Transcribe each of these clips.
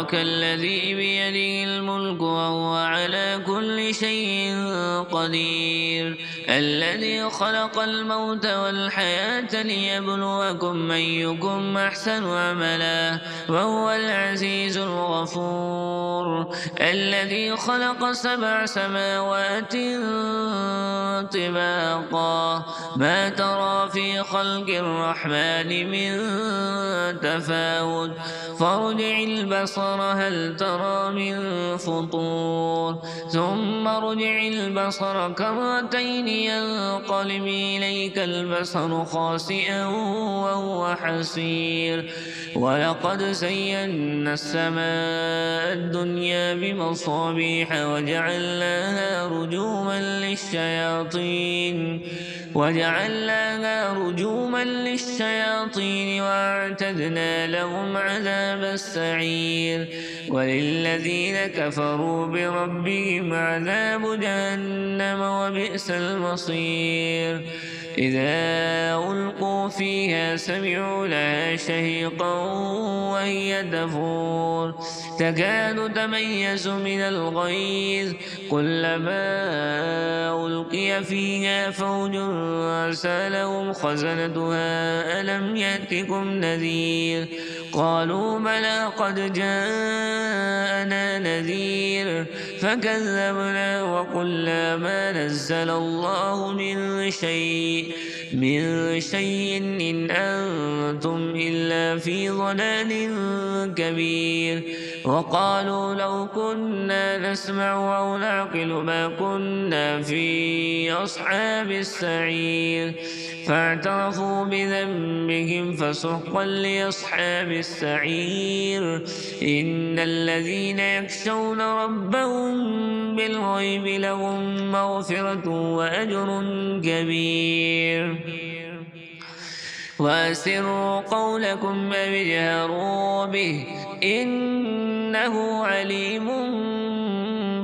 تبارك الذي بيده الملك وهو على كل شيء قدير الذي خلق الموت والحياة ليبلوكم أيكم أحسن عملا وهو العزيز الغفور الذي خلق 7 سماوات طباقا ما ترى في خلق الرحمن من تفاوت فارجع البصر هل ترى من فطور ثم ارجع البصر كرتين ينقلب إليك البصر خاسئا وهو حسير ولقد زينا السماء الدنيا بمصابيح وجعلناها رجوما للشياطين وأعتدنا لهم عذاب السعير وللذين كفروا بربهم عذاب جهنم وبئس المصير إذا ألقوا فيها سمعوا لها شهيقا وهي تفور تكاد تميز من الغيظ كلما ألقي فيها فوج سألهم خزنتها ألم يأتكم نذير قالوا بلى قد جاءنا نذير فكذبنا وقلنا ما نزل الله من شيء إن أنتم إلا في ضلال كبير وقالوا لو كنا نسمع أو نعقل ما كنا في أصحاب السعير فاعترفوا بذنبهم فسحقا لأصحاب السعير إن الذين يخشون ربهم بالغيب لهم مغفرة وأجر كبير وأسروا قولكم أو اجهروا به إنه عليم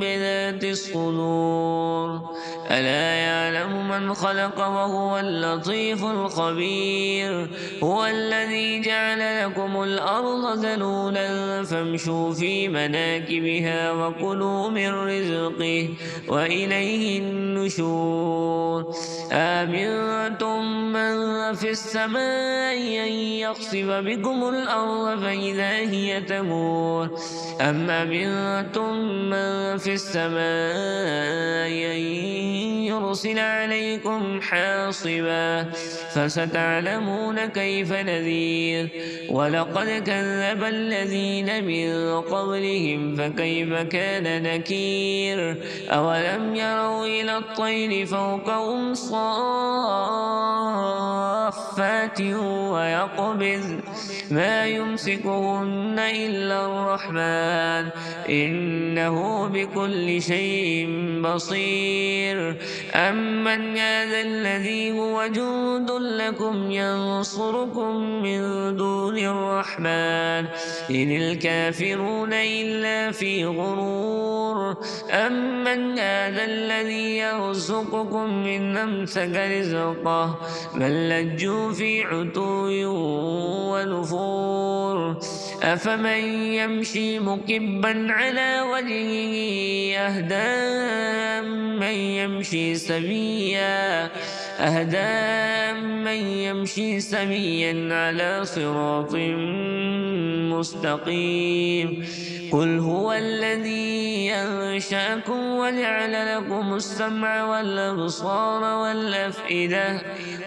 بذات الصدور ألا يعلم من خلق وهو اللطيف الخبير هو الذي جعل لكم الأرض ذلولا فامشوا في مناكبها وكلوا من رزقه وإليه النشور أمنتم من في السماء أن يخسف بكم الأرض فإذا هي تمور أم أمنتم من في السماء أن يرسل عليكم حاصبا فستعلمون كيف نذير ولقد كذب الذين من قبلهم فكيف كان نكير أولم يروا إلى الطير فوقهم صافات ويقبض ما يمسكهن إلا الرحمن إنه بكل شيء بصير أمن هذا الذي هو جند لكم ينصركم من دون الرحمن إن الكافرون إلا في غرور أمن هذا الذي يرزقكم من أمسك رزقه بل لجوا في عتو ونفور أفمن يمشي مكبا على وجهه أهدى من يمشي سويا على صراط مستقيم قل هو الذي أنشأكم وجعل لكم السمع والأبصار والأفئدة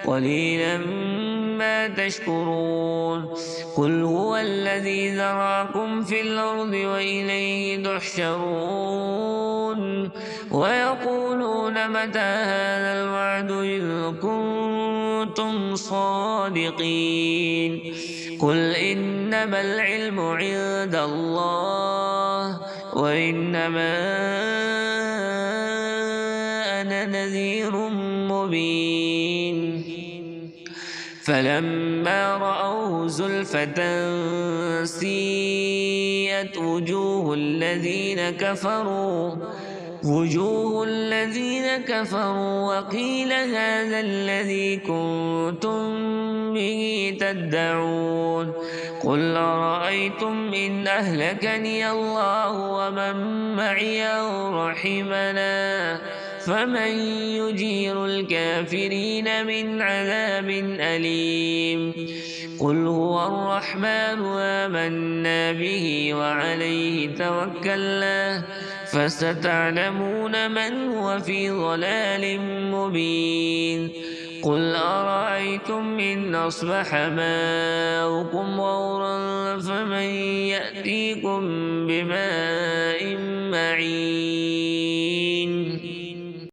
قليلا ما تشكرون قل هو الذي ذرأكم في الأرض وإليه تحشرون ويقولون متى هذا الوعد إن كنتم صادقين قل إنما العلم عند الله وإنما أنا نذير مبين فلما رأوه زلفة سيئت وجوه الذين كفروا وجوه الذين كفروا وقيل هذا الذي كنتم به تدعون قل أرأيتم إن أهلكني الله ومن معي أو رحمنا فمن يجير الكافرين من عذاب أليم قل هو الرحمن آمنا به وعليه توكلنا فستعلمون من هو في ضلال مبين قل أرأيتم إن أصبح ماؤكم غورا فمن يأتيكم بماء معين